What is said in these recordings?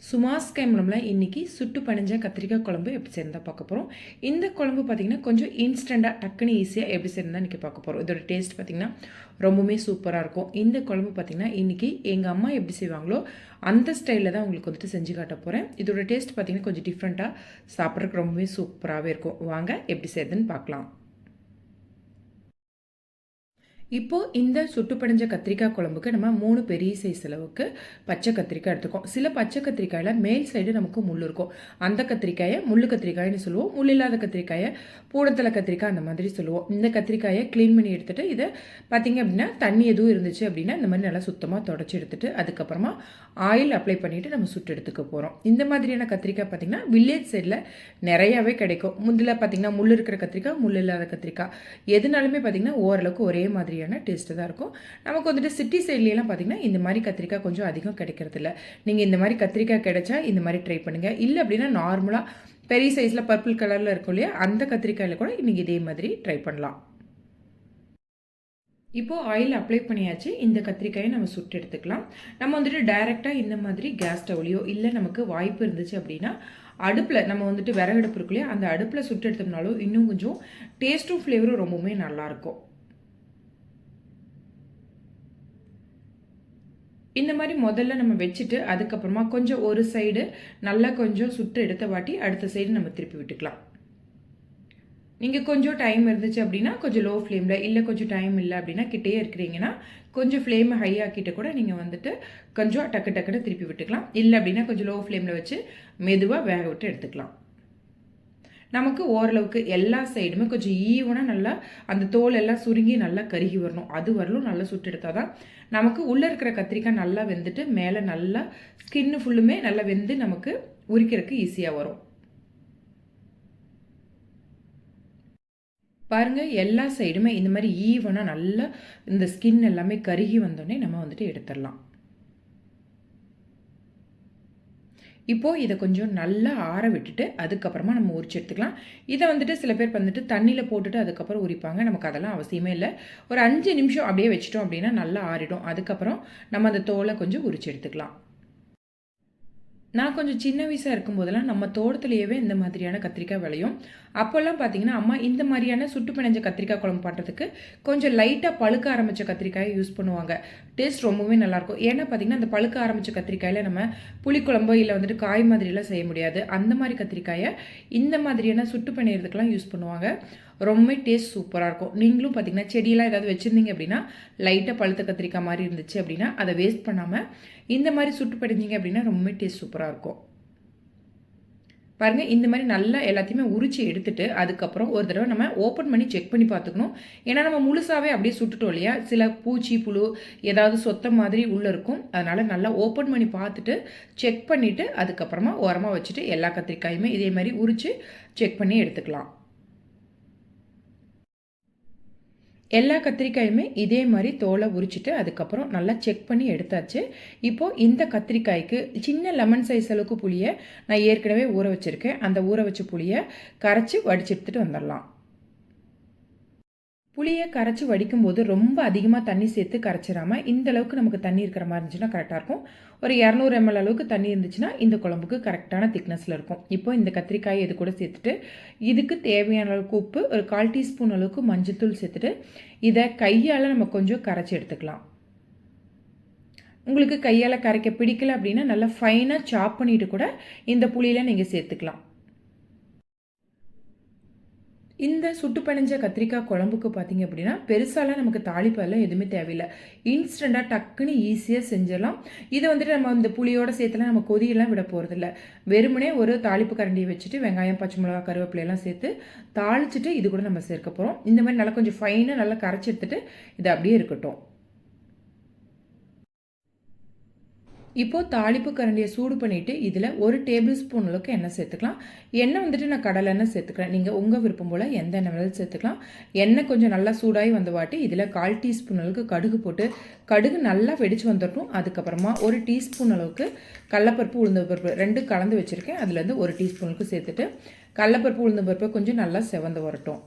சுமாஸ் கேமரம்ல இன்னைக்கு சுட்டு பணிஞ்ச கத்திரிக்காய் குழம்பு எப்படி செய்யறதா பார்க்க போகிறோம். இந்த குழம்பு பார்த்தீங்கன்னா கொஞ்சம் இன்ஸ்டண்ட்டாக டக்குன்னு ஈஸியாக எப்படி செய்யறதா இன்றைக்கி பார்க்க போகிறோம். இதோட டேஸ்ட் பார்த்தீங்கன்னா ரொம்பவுமே சூப்பராக இருக்கும். இந்த குழம்பு பார்த்தீங்கன்னா இன்றைக்கி எங்கள் அம்மா எப்படி செய்வாங்களோ அந்த ஸ்டைலில் தான் உங்களுக்கு வந்துட்டு செஞ்சு காட்ட போகிறேன். இதோட டேஸ்ட் பார்த்தீங்கன்னா கொஞ்சம் டிஃப்ரெண்ட்டாக சாப்பிட்றதுக்கு ரொம்பவே சூப்பராகவே இருக்கும். வாங்க எப்படி செய்யுதுன்னு பார்க்கலாம். இப்போது இந்த சுட்டு படைஞ்ச கத்திரிக்காய் குழம்புக்கு நம்ம 3 பெரிய சைஸ் அளவுக்கு பச்சை கத்திரிக்காய் எடுத்துக்கோம். சில பச்சை கத்திரிக்காயில் மேல் சைடு நமக்கு முள் இருக்கும். அந்த கத்திரிக்காயை முள்ளு கத்திரிக்காய்னு சொல்லுவோம். முள் இல்லாத கத்திரிக்காயை பூடத்தலை கத்திரிக்காய் அந்த மாதிரி சொல்லுவோம். இந்த கத்திரிக்காயை க்ளீன் பண்ணி எடுத்துகிட்டு இதை பார்த்திங்க அப்படின்னா தண்ணி எதுவும் இருந்துச்சு அப்படின்னா இந்த மாதிரி நல்லா சுத்தமாக தொடச்சி எடுத்துகிட்டு அதுக்கப்புறமா ஆயில் அப்ளை பண்ணிவிட்டு நம்ம சுட்டு எடுத்துக்க போகிறோம். இந்த மாதிரியான கத்திரிக்காய் பார்த்திங்கன்னா வில்லேஜ் சைடில் நிறையாவே கிடைக்கும். முந்தில் பார்த்திங்கன்னா முள் இருக்கிற கத்திரிக்காய், முள் இல்லாத கத்திரிக்காய் எதுனாலுமே பார்த்திங்கன்னா ஓரளவுக்கு ஒரே மாதிரி டேஸ்ட்டு தான் இருக்கும். நமக்கு வந்துட்டு சிட்டி சைட்லாம் பார்த்தீங்கன்னா இந்த மாதிரி கத்திரிக்காய் கொஞ்சம் அதிகம் கிடைக்கிறது இல்லை. நீங்கள் இந்த மாதிரி கத்திரிக்காய் கிடைச்சா இந்த மாதிரி ட்ரை பண்ணுங்கள். இல்லை அப்படின்னா நார்மலாக பெரிய சைஸில் பர்பிள் கலரில் இருக்கும் இல்லையா, அந்த கத்திரிக்காயில் கூட நீங்கள் இதே மாதிரி ட்ரை பண்ணலாம். இப்போது ஆயில் அப்ளை பண்ணியாச்சு. இந்த கத்திரிக்காயை நம்ம சுட்டு எடுத்துக்கலாம். நம்ம வந்துட்டு டைரெக்டாக இந்த மாதிரி கேஸ் ஸ்டவ்லையோ இல்லை நமக்கு வாய்ப்பு இருந்துச்சு அப்படின்னா அடுப்பில் நம்ம வந்துட்டு விறகடுப்பு இருக்கு இல்லையா, அந்த அடுப்பில் சுட்டு எடுத்தோம்னாலும் இன்னும் கொஞ்சம் டேஸ்ட்டும் ஃப்ளேவரும் ரொம்பவுமே நல்லாயிருக்கும். இந்த மாதிரி முதல்ல நம்ம வச்சுட்டு அதுக்கப்புறமா கொஞ்சம் ஒரு சைடு நல்லா கொஞ்சம் சுட்டு எடுத்த வாட்டி அடுத்த சைடு நம்ம திருப்பி விட்டுக்கலாம். நீங்கள் கொஞ்சம் டைம் இருந்துச்சு அப்படின்னா கொஞ்சம் லோ ஃப்ளேமில், இல்லை கொஞ்சம் டைம் இல்லை அப்படின்னா கிட்டே இருக்கிறீங்கன்னா கொஞ்சம் ஃப்ளேமை ஹை ஆக்கிட்டு கூட நீங்கள் வந்துட்டு கொஞ்சம் டக்குன்னு திருப்பி விட்டுக்கலாம். இல்லை அப்படின்னா கொஞ்சம் லோ ஃப்ளேமில் வச்சு மெதுவாக வேக விட்டு எடுத்துக்கலாம். நமக்கு ஓரளவுக்கு எல்லா சைடுமே கொஞ்சம் ஈவனாக நல்லா அந்த தோல் எல்லாம் சுருங்கி நல்லா கருகி வரணும். அது வரலும் நல்லா சுட்டு எடுத்தால் தான் நமக்கு உள்ளே இருக்கிற கத்திரிக்காய் நல்லா வெந்துட்டு மேலே நல்லா ஸ்கின்னு ஃபுல்லுமே நல்லா வெந்து நமக்கு உரிக்கிறதுக்கு ஈஸியாக வரும். பாருங்கள், எல்லா சைடுமே இந்த மாதிரி ஈவனாக நல்லா இந்த ஸ்கின் எல்லாமே கருகி வந்தோடனே நம்ம வந்துட்டு எடுத்துடலாம். இப்போது இதை கொஞ்சம் நல்லா ஆற விட்டுட்டு அதுக்கப்புறமா நம்ம உரிச்சு எடுத்துக்கலாம். இதை வந்துட்டு சில பேர் வந்துட்டு தண்ணியில் போட்டுட்டு அதுக்கப்புறம் உரிப்பாங்க. நமக்கு அதெல்லாம் அவசியமே இல்லை. ஒரு 5 நிமிஷம் அப்படியே வச்சிட்டோம் அப்படின்னா நல்லா ஆறிடும். அதுக்கப்புறம் நம்ம அந்த தோலை கொஞ்சம் உரிச்சு எடுத்துக்கலாம். நான் கொஞ்சம் சின்ன வயசாக இருக்கும்போதெல்லாம் நம்ம தோட்டத்துலேயே இந்த மாதிரியான கத்திரிக்காய் விளையும். அப்போல்லாம் பார்த்தீங்கன்னா அம்மா இந்த மாதிரியான சுட்டு பிணைஞ்ச கத்திரிக்காய் குழம்பு பண்ணுறதுக்கு கொஞ்சம் லைட்டாக பழுக்க ஆரம்பித்த கத்திரிக்காயை யூஸ் பண்ணுவாங்க. டேஸ்ட் ரொம்பவே நல்லாயிருக்கும். ஏன்னா பார்த்தீங்கன்னா அந்த பழுக்க ஆரம்பித்த கத்திரிக்காயில் நம்ம புளிக்குழம்போ இல்லை வந்துட்டு காய் மாதிரிலாம் செய்ய முடியாது. அந்த மாதிரி கத்திரிக்காயை இந்த மாதிரியான சுட்டு பிணையிறதுக்கெலாம் யூஸ் பண்ணுவாங்க. ரொம்ப டேஸ்ட் சூப்பராக இருக்கும். நீங்களும் பார்த்தீங்கன்னா செடியெல்லாம் ஏதாவது வச்சுருந்தீங்க அப்படின்னா லைட்டாக பழுத்த கத்திரிக்காய் மாதிரி இருந்துச்சு அப்படின்னா அதை வேஸ்ட் பண்ணாமல் இந்த மாதிரி சுட்டு படிஞ்சிங்க அப்படின்னா ரொம்ப டேஸ்ட் சூப்பராக இருக்கும். பாருங்கள், இந்த மாதிரி நல்லா எல்லாத்தையுமே உரிச்சு எடுத்துட்டு அதுக்கப்புறம் ஒரு தடவை நம்ம ஓப்பன் பண்ணி செக் பண்ணி பார்த்துக்கணும். ஏன்னா நம்ம முழுசாகவே அப்படியே சுட்டுட்டோம் இல்லையா, சில பூச்சி புழு ஏதாவது சொத்த மாதிரி உள்ளே இருக்கும். அதனால் நல்லா ஓப்பன் பண்ணி பார்த்துட்டு செக் பண்ணிவிட்டு அதுக்கப்புறமா ஓரமாக வச்சுட்டு எல்லா கத்திரிக்காயுமே இதே மாதிரி உரித்து செக் பண்ணி எடுத்துக்கலாம். எல்லா கத்திரிக்காயுமே இதே மாதிரி தோலை உரிச்சிட்டு அதுக்கப்புறம் நல்லா செக் பண்ணி எடுத்தாச்சு. இப்போது இந்த கத்திரிக்காய்க்கு சின்ன லெமன் சைஸ் அளவுக்கு புளியை நான் ஏற்கனவே ஊற வச்சுருக்கேன். அந்த ஊற வச்ச புளியை கரைச்சி வடிச்சு எடுத்துகிட்டு வந்துடலாம். புளியை கரைச்சி வடிக்கும்போது ரொம்ப அதிகமாக தண்ணி சேர்த்து கரைச்சிடாமல் இந்த அளவுக்கு நமக்கு தண்ணி இருக்கிற மாதிரி இருந்துச்சுன்னா கரெக்டாக இருக்கும். ஒரு 200 ml அளவுக்கு தண்ணி இருந்துச்சுன்னா இந்த குழம்புக்கு கரெக்டான திக்னஸில் இருக்கும். இப்போ இந்த கத்திரிக்காயை இது கூட சேர்த்துட்டு இதுக்கு தேவையான அளவுக்கு உப்பு, ஒரு 1/4 டீஸ்பூன் அளவுக்கு மஞ்சள்தூள் சேர்த்துட்டு இதை கையால் நம்ம கொஞ்சம் கரைச்சி எடுத்துக்கலாம். உங்களுக்கு கையால் கரைக்க பிடிக்கல அப்படின்னா நல்லா ஃபைனாக சாப் பண்ணிவிட்டு கூட இந்த புளியில் நீங்கள் சேர்த்துக்கலாம். இந்த சுட்டு பிணைஞ்ச கத்திரிக்காய் குழம்புக்கு பார்த்தீங்க அப்படின்னா பெருசாலாம் நமக்கு தாளிப்பெல்லாம் எதுவுமே தேவையில்லை. இன்ஸ்டண்ட்டாக டக்குன்னு ஈஸியாக செஞ்சிடலாம். இதை வந்துட்டு நம்ம இந்த புளியோட சேர்த்துலாம் நம்ம கொதியெல்லாம் விட போகிறதில்ல. வெறுமனே ஒரு தாளிப்பு கரண்டியை வச்சுட்டு வெங்காயம், பச்சை மிளகா, கருவேப்பிலையெல்லாம் சேர்த்து தாளிச்சிட்டு இது கூட நம்ம சேர்க்க போகிறோம். இந்த மாதிரி நல்லா கொஞ்சம் ஃபைனாக நல்லா கரைச்சி எடுத்துட்டு இது அப்படியே இருக்கட்டும். இப்போது தாளிப்பு கரண்டியை சூடு பண்ணிவிட்டு இதில் 1 டேபிள் ஸ்பூன் அளவுக்கு எண்ணெய் சேர்த்துக்கலாம். எண்ணெய் வந்துட்டு நான் கடலை எண்ணெய் சேர்த்துக்கிறேன். நீங்கள் உங்கள் விருப்பம் போல் எந்த எண்ணெய் வேணாலும் சேர்த்துக்கலாம். எண்ணெய் கொஞ்சம் நல்லா சூடாகி வந்த வாட்டி இதில் 1/4 டீஸ்பூன் அளவுக்கு கடுகு போட்டு கடுகு நல்லா வெடித்து வந்துடணும். அதுக்கப்புறமா 1 டீஸ்பூன் அளவுக்கு கடலப்பருப்பு, உளுந்தம்பருப்பு 2 கலந்து வச்சுருக்கேன். அதுலேருந்து 1 டீஸ்பூன் அளவுக்கு சேர்த்துட்டு கடலப்பருப்பு, உளுந்தம்பருப்பு கொஞ்சம் நல்லா செவந்து வரட்டும்.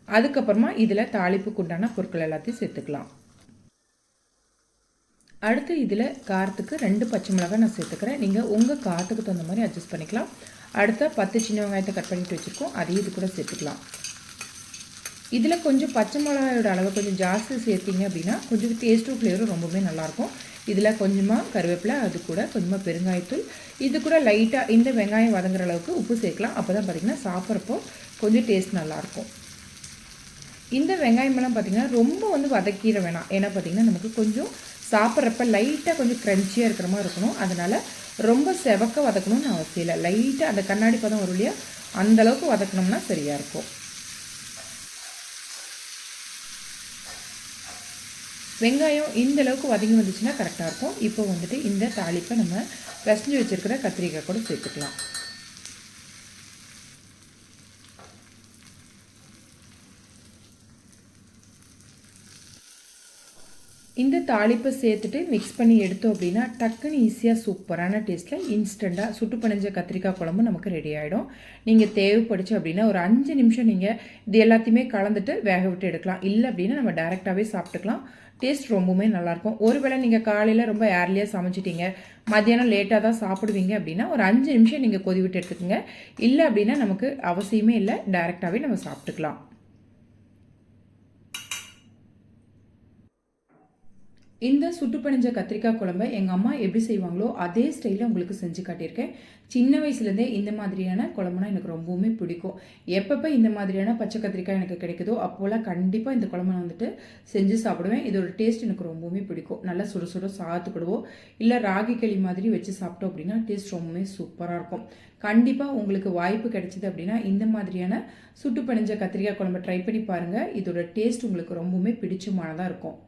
அதுக்கப்புறமா இதில் தாளிப்புக்கு உண்டான பொருட்கள் எல்லாத்தையும் சேர்த்துக்கலாம். அடுத்து இதில் காரத்துக்கு 2 பச்சை மிளகாய் நான் சேர்த்துக்கிறேன். நீங்கள் உங்கள் காரத்துக்கு தகுந்த மாதிரி அட்ஜஸ்ட் பண்ணிக்கலாம். அடுத்த 10 சின்ன வெங்காயத்தை கட் பண்ணிட்டு வச்சுருக்கோம், அதையும் இது கூட சேர்த்துக்கலாம். இதில் கொஞ்சம் பச்சை மிளகாயோட அளவு கொஞ்சம் ஜாஸ்தி சேர்த்திங்க அப்படின்னா கொஞ்சம் டேஸ்ட்டும் ஃப்ளேவரும் ரொம்பவே நல்லாயிருக்கும். இதில் கொஞ்சமாக கருவேப்பிலை, அது கூட கொஞ்சமாக பெருங்காயத்தூள், இது கூட லைட்டாக இந்த வெங்காயம் வதங்குற அளவுக்கு உப்பு சேர்க்கலாம். அப்போ தான் பார்த்திங்கன்னா சாப்பிட்றப்போ கொஞ்சம் டேஸ்ட் நல்லாயிருக்கும். இந்த வெங்காயமெல்லாம் பார்த்திங்கன்னா ரொம்ப வதக்கிட வேணாம். ஏன்னா பார்த்திங்கன்னா நமக்கு கொஞ்சம் சாப்பிட்றப்ப லைட்டாக கொஞ்சம் க்ரன்ச்சியாக இருக்கிற மாதிரி இருக்கணும். அதனால் ரொம்ப செவக்க வதக்கணும்னு அவசியம் இல்லை. லைட்டாக அந்த கண்ணாடி பதம் வரும் இல்லையா, அந்தளவுக்கு வதக்கணும்னா சரியாக இருக்கும். வெங்காயம் இந்த அளவுக்கு வதங்கி வந்துச்சுன்னா கரெக்டாக இருக்கும். இப்போ இந்த தாளிப்பை நம்ம பிசைஞ்சு வச்சுருக்கிற கத்திரிக்காய் கூட சேர்த்துக்கலாம். இந்த தாளிப்பை சேர்த்துட்டு மிக்ஸ் பண்ணி எடுத்தோம் அப்படின்னா டக்குன்னு ஈஸியாக சூப்பரான டேஸ்ட்டில் இன்ஸ்டண்ட்டாக சுட்டு பனஞ்ச கத்திரிக்காய் குழம்பு நமக்கு ரெடி ஆகிடும். நீங்கள் தேவைப்படுச்சு அப்படின்னா ஒரு 5 நிமிஷம் நீங்கள் இது எல்லாத்தையுமே கலந்துட்டு வேக விட்டு எடுக்கலாம். இல்லை அப்படின்னா நம்ம டைரெக்டாகவே சாப்பிட்டுக்கலாம். டேஸ்ட் ரொம்பவுமே நல்லாயிருக்கும். ஒருவேளை நீங்கள் காலையில் ரொம்ப ஏர்லியாக சமைச்சிட்டிங்க, மத்தியானம் லேட்டாக தான் சாப்பிடுவீங்க அப்படின்னா ஒரு 5 நிமிஷம் நீங்கள் கொதி விட்டு எடுத்துக்கோங்க. இல்லை அப்படின்னா நமக்கு அவசியமே இல்லை, டைரெக்டாகவே நம்ம சாப்பிட்டுக்கலாம். இந்த சுட்டு பனஞ்ச கத்திரிக்காய் குழம்பை எங்கள் அம்மா எப்படி செய்வாங்களோ அதே ஸ்டைலில் உங்களுக்கு செஞ்சு காட்டியிருக்கேன். சின்ன வயசுலேருந்தே இந்த மாதிரியான குழம்புனா எனக்கு ரொம்பவுமே பிடிக்கும். எப்பப்போ இந்த மாதிரியான பச்சை கத்திரிக்காய் எனக்கு கிடைக்குதோ அப்போலாம் கண்டிப்பாக இந்த குழம்பு நான் செஞ்சு சாப்பிடுவேன். இதோட டேஸ்ட் எனக்கு ரொம்பவுமே பிடிக்கும். நல்லா சுட சுட சாத்துக்கிடுவோ இல்லை ராகி களி மாதிரி வச்சு சாப்பிட்டோம் அப்படின்னா டேஸ்ட் ரொம்பவுமே சூப்பராக இருக்கும். கண்டிப்பாக உங்களுக்கு வாய்ப்பு கிடைச்சிது அப்படின்னா இந்த மாதிரியான சுட்டு பனஞ்ச கத்திரிக்காய் குழம்பை ட்ரை பண்ணி பாருங்கள். இதோட டேஸ்ட் உங்களுக்கு ரொம்பவுமே பிடிச்சமானதாக இருக்கும்.